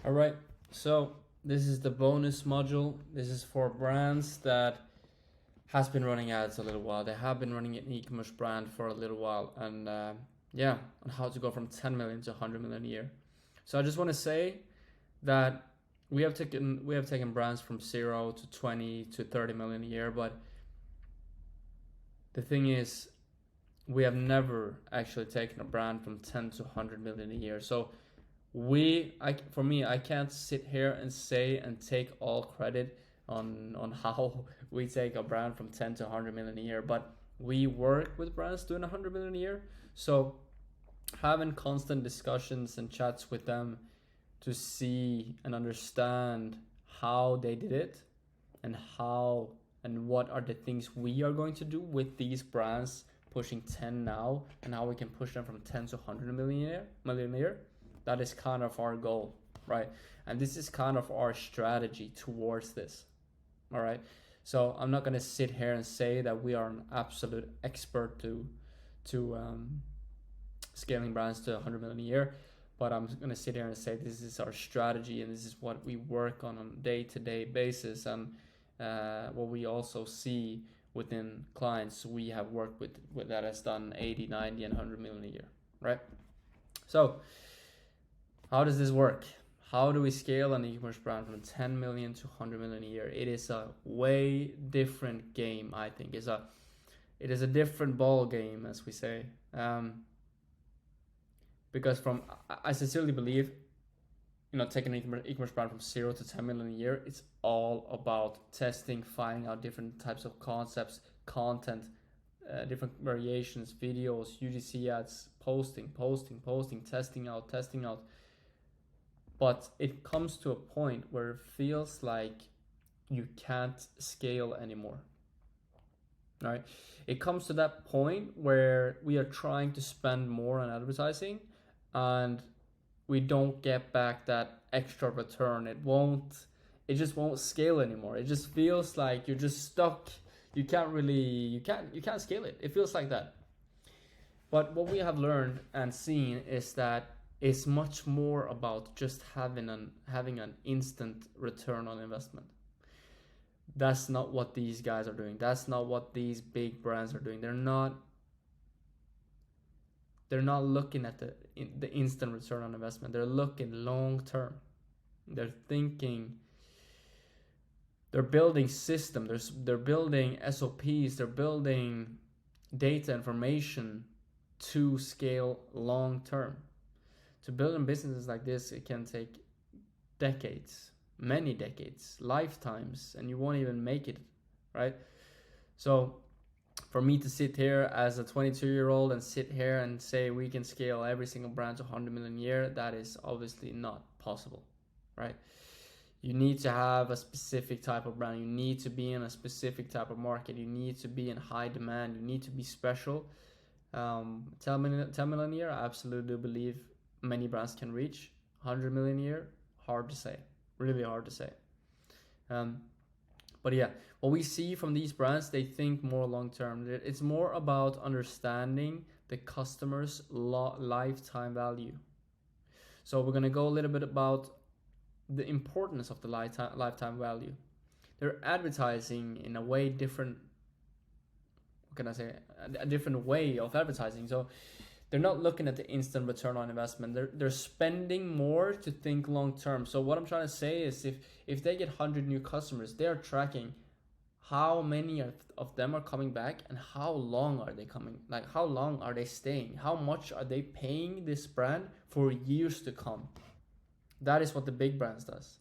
All right, so this is the bonus module. This is for brands that has been running ads a little while. They have been running an e-commerce brand for a little while, and yeah, on how to go from 10 million to 100 million a year. So I just want to say that we have taken brands from 0 to 20 to 30 million a year, but the thing is, we have never actually taken a brand from 10 to 100 million a year. So for me, I can't sit here and say and take all credit on how we take a brand from 10 to 100 million a year, but we work with brands doing 100 million a year. So having constant discussions and chats with them to see and understand how they did it and how and what are the things we are going to do with these brands pushing 10 now and how we can push them from 10 to 100 million a year. That is kind of our goal, right? And this is kind of our strategy towards this. All right, so I'm not going to sit here and say that we are an absolute expert to scaling brands to 100 million a year, but I'm going to sit here and say this is our strategy and this is what we work on a day-to-day basis, and what we also see within clients we have worked with that has done 80, 90, and 100 million a year, right? So how does this work? How do we scale an e-commerce brand from 10 million to 100 million a year? It is a way different game, I think. It is a different ball game, as we say. Because I sincerely believe, taking an e-commerce brand from 0 to 10 million a year, it's all about testing, finding out different types of concepts, content, different variations, videos, UGC ads, posting, testing out. But it comes to a point where it feels like you can't scale anymore, right? It comes to that point where we are trying to spend more on advertising and we don't get back that extra return. It just won't scale anymore. It just feels like you're just stuck. You can't scale it. It feels like that. But what we have learned and seen is that it's much more about just having an instant return on investment. That's not what these guys are doing. That's not what these big brands are doing. They're not looking at the instant return on investment. They're looking long term. They're thinking. They're building systems. They're building SOPs. They're building data information to scale long term. To build in businesses like this, it can take decades, many decades, lifetimes, and you won't even make it, right? So for me to sit here as a 22-year-old and sit here and say we can scale every single brand to 100 million a year, that is obviously not possible, right? You need to have a specific type of brand. You need to be in a specific type of market. You need to be in high demand. You need to be special. 10 million a year, I absolutely do believe many brands can reach. 100 million a year, hard to say, really hard to say. But yeah, what we see from these brands, they think more long term. It's more about understanding the customer's lifetime value. So we're going to go a little bit about the importance of the lifetime value. They're advertising in a way different, what can I say, a different way of advertising. So they're not looking at the instant return on investment. They're spending more to think long term. So what I'm trying to say is if they get 100 new customers, they're tracking how many of them are coming back and how long are they coming, like how long are they staying, how much are they paying this brand for years to come. That is what the big brands does.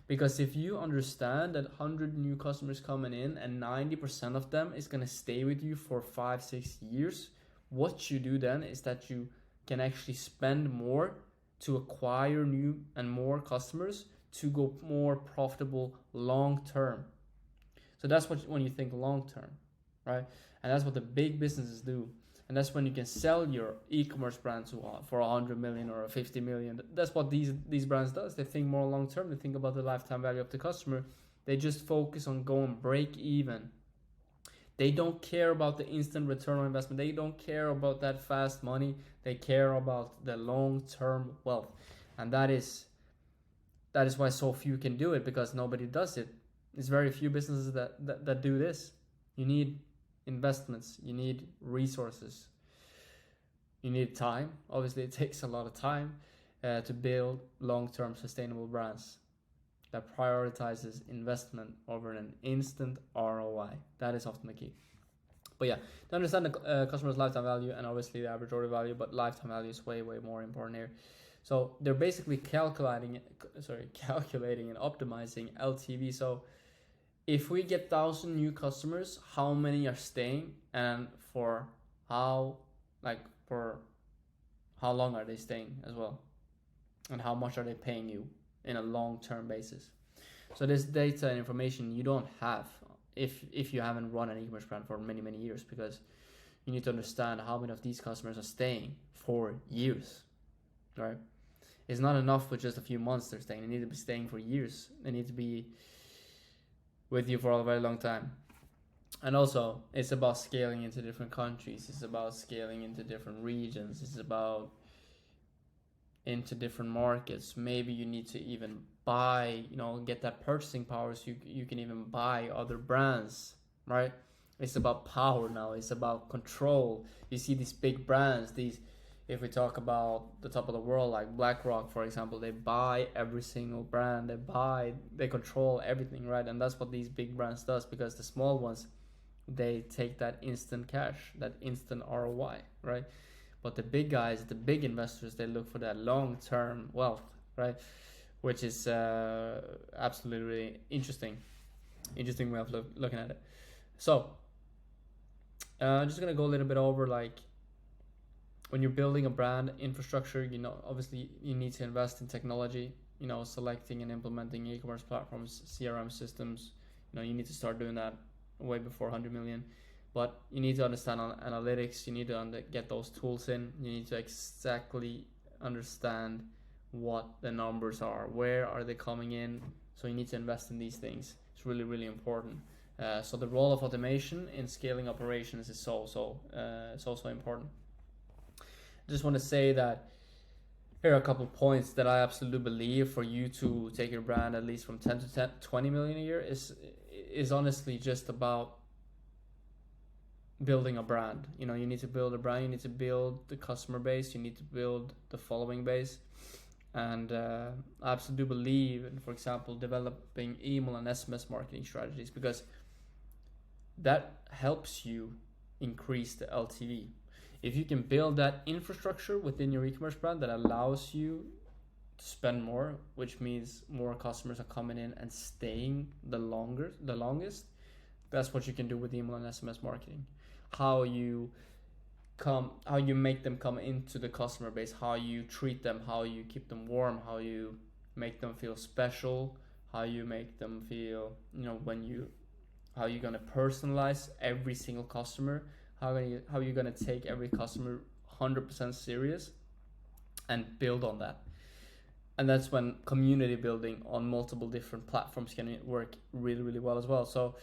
Because if you understand that 100 new customers coming in and 90% of them is going to stay with you for 5-6 years, what you do then is that you can actually spend more to acquire new and more customers to go more profitable long term. So that's when you think long term, right? And that's what the big businesses do. And that's when you can sell your e-commerce brand for 100 million or 50 million. That's what these brands does. They think more long term. They think about the lifetime value of the customer. They just focus on going break even. They don't care about the instant return on investment. They don't care about that fast money. They care about the long-term wealth. And that is that is why so few can do it, because nobody does it. It's very few businesses that do this. You need investments, you need resources, you need time. Obviously, it takes a lot of time to build long-term sustainable brands that prioritizes investment over an instant ROI. That is often the key. But yeah, to understand the customer's lifetime value and obviously the average order value, but lifetime value is way more important here. So they're basically calculating and optimizing LTV. So if we get 1,000 new customers, how many are staying, and for how long are they staying as well, and how much are they paying you in a long-term basis. So this data and information you don't have if you haven't run an e-commerce brand for many years, because you need to understand how many of these customers are staying for years, right? It's not enough with just a few months they're staying. They need to be staying for years. They need to be with you for a very long time. And also, it's about scaling into different countries. It's about scaling into different regions. It's about into different markets. Maybe you need to even buy, get that purchasing power so you can even buy other brands, right? It's about power now. It's about control. You see these big brands, if we talk about the top of the world, like BlackRock, for example, they buy every single brand. They control everything, right? And that's what these big brands does, because the small ones, they take that instant cash, that instant ROI, right? But the big guys, the big investors, they look for that long-term wealth, right? Which is absolutely interesting way of looking at it. So I'm just gonna go a little bit over, like, when you're building a brand infrastructure, obviously you need to invest in technology, selecting and implementing e-commerce platforms, CRM systems. You need to start doing that way before 100 million. But you need to understand analytics. You need to get those tools in. You need to exactly understand what the numbers are. Where are they coming in? So you need to invest in these things. It's really important. So the role of automation in scaling operations is so important. I just want to say that here are a couple of points that I absolutely believe for you to take your brand at least from 10 to 20 million a year is honestly just about building a brand. You need to build a brand. You need to build the customer base. You need to build the following base. And I absolutely believe in, for example, developing email and SMS marketing strategies, because that helps you increase the LTV. If you can build that infrastructure within your e-commerce brand that allows you to spend more, which means more customers are coming in and staying the longest, that's what you can do with email and SMS marketing. How you make them come into the customer base, how you treat them, how you keep them warm, how you make them feel special, how you make them feel, how you're gonna personalize every single customer, how you're gonna take every customer 100% serious and build on that. And that's when community building on multiple different platforms can work really well as well. So,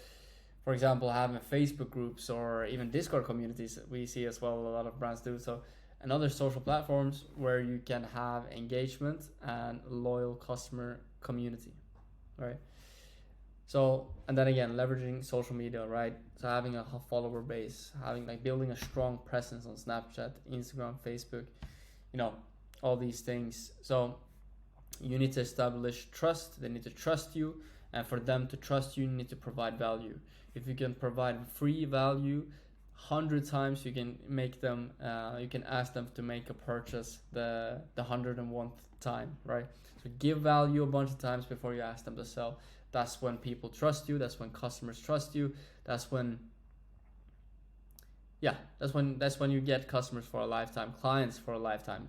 for example, having Facebook groups or even Discord communities, we see as well a lot of brands do so, and other social platforms where you can have engagement and loyal customer community, right? So, and then again, leveraging social media, right? So having a follower base, building a strong presence on Snapchat, Instagram, Facebook, all these things. So you need to establish trust. They need to trust you, and for them to trust you, you need to provide value. If you can provide free value 100 times, you can make them. You can ask them to make a purchase the 101th time, right? So give value a bunch of times before you ask them to sell. That's when people trust you. That's when customers trust you. That's when you get customers for a lifetime, clients for a lifetime.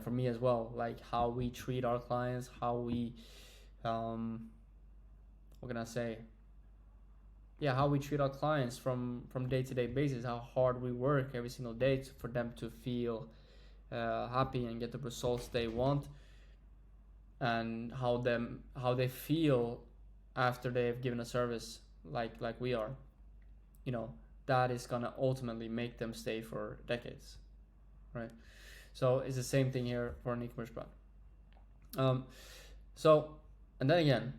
For me as well, like how we treat our clients, how we, what can I say? Yeah, how we treat our clients from day-to-day basis, how hard we work every single day for them to feel happy and get the results they want, and how they feel after they've given a service like we are. That is gonna ultimately make them stay for decades, right? So it's the same thing here for an e-commerce brand. So, and then again,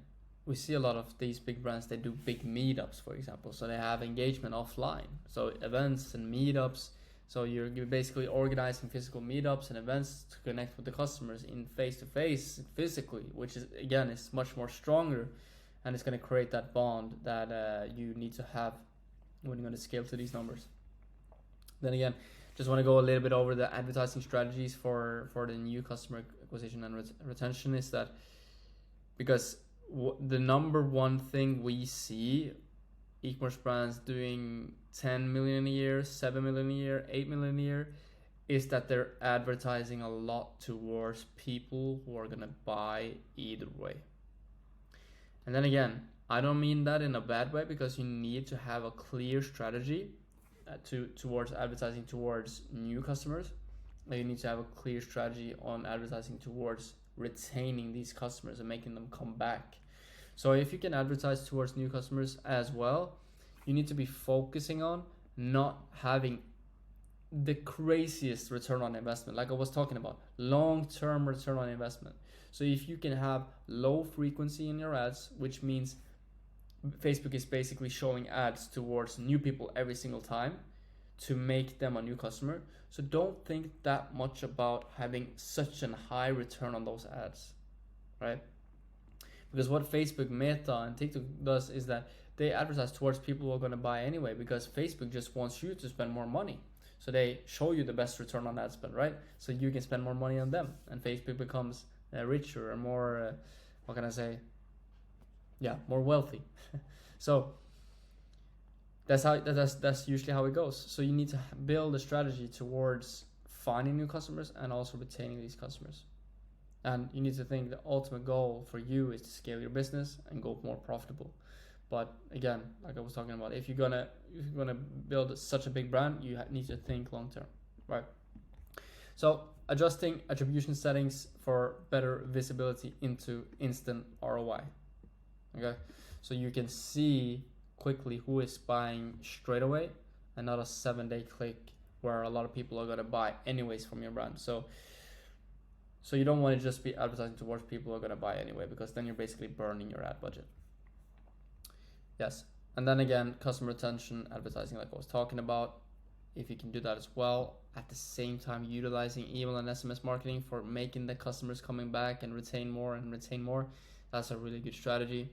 we see a lot of these big brands, they do big meetups, for example. So they have engagement offline. So events and meetups. So you're basically organizing physical meetups and events to connect with the customers in face-to-face physically, which is, again, is much more stronger, and it's going to create that bond that you need to have when you're going to scale to these numbers. Then again, just want to go a little bit over the advertising strategies for the new customer acquisition and retention. Is that because the number one thing we see e-commerce brands doing 10 million a year, 7 million a year, 8 million a year is that they're advertising a lot towards people who are gonna buy either way. And then again, I don't mean that in a bad way, because you need to have a clear strategy towards advertising towards new customers. And you need to have a clear strategy on advertising towards retaining these customers and making them come back. So if you can advertise towards new customers as well, you need to be focusing on not having the craziest return on investment, like I was talking about, long-term return on investment. So if you can have low frequency in your ads, which means Facebook is basically showing ads towards new people every single time to make them a new customer. So don't think that much about having such a high return on those ads, right? Because what Facebook Meta and TikTok does is that they advertise towards people who are going to buy anyway, because Facebook just wants you to spend more money. So they show you the best return on ad spend, right? So you can spend more money on them, and Facebook becomes richer and more, what can I say? Yeah, more wealthy. So that's usually how it goes. So you need to build a strategy towards finding new customers and also retaining these customers. And you need to think the ultimate goal for you is to scale your business and go more profitable. But again, like I was talking about, if you're gonna build such a big brand, you need to think long term, right? So adjusting attribution settings for better visibility into instant ROI. Okay, so you can see quickly who is buying straight away and not a 7-day click where a lot of people are gonna buy anyways from your brand. So you don't want to just be advertising towards people who are going to buy anyway, because then you're basically burning your ad budget. Yes. And then again, customer retention advertising, like I was talking about, if you can do that as well, at the same time utilizing email and SMS marketing for making the customers coming back and retain more, that's a really good strategy.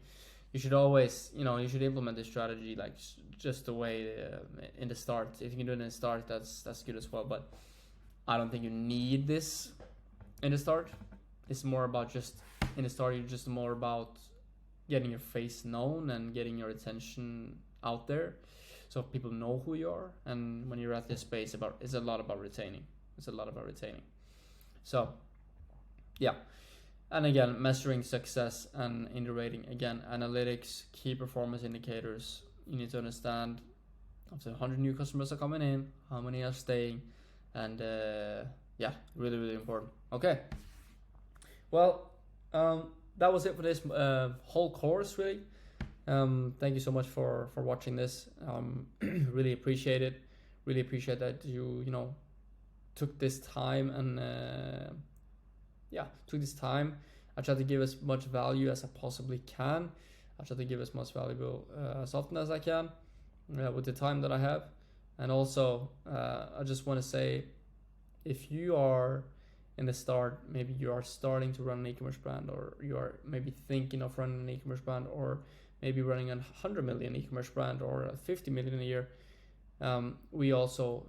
You should always, you should implement this strategy like just the way in the start. If you can do it in the start, that's good as well. But I don't think you need this in the start. It's more about in the start, you're just more about getting your face known and getting your attention out there, so people know who you are. And when you're at this space, it's a lot about retaining. So yeah. And again, measuring success and iterating. Again, analytics, key performance indicators. You need to understand after 100 new customers are coming in, how many are staying, and yeah, really, really important. Okay. Well, that was it for this whole course, really. Thank you so much for watching this. Really appreciate it. Really appreciate that you took this time and took this time. I try to give as much value as I possibly can. I try to give as much valuable as often as I can with the time that I have. And also, I just want to say, if you are in the start, maybe you are starting to run an e-commerce brand, or you are maybe thinking of running an e-commerce brand, or maybe running a 100 million e-commerce brand or a 50 million a year, we also,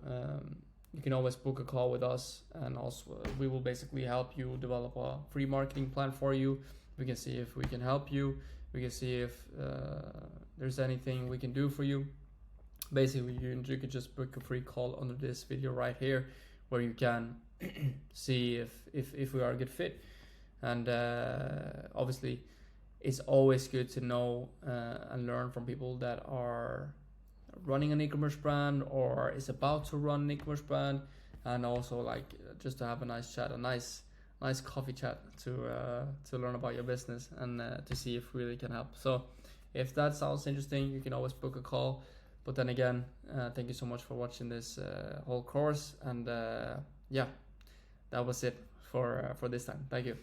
you can always book a call with us, and also we will basically help you develop a free marketing plan for you. We can see if we can help you. We can see if there's anything we can do for you. Basically, you could just book a free call under this video right here, where you can see if we are a good fit. And obviously, it's always good to know and learn from people that are running an e-commerce brand or is about to run an e-commerce brand, and also like just to have a nice chat, a nice coffee chat to learn about your business and to see if we really can help. So if that sounds interesting, you can always book a call. But then again, thank you so much for watching this whole course, and yeah, that was it for this time. Thank you.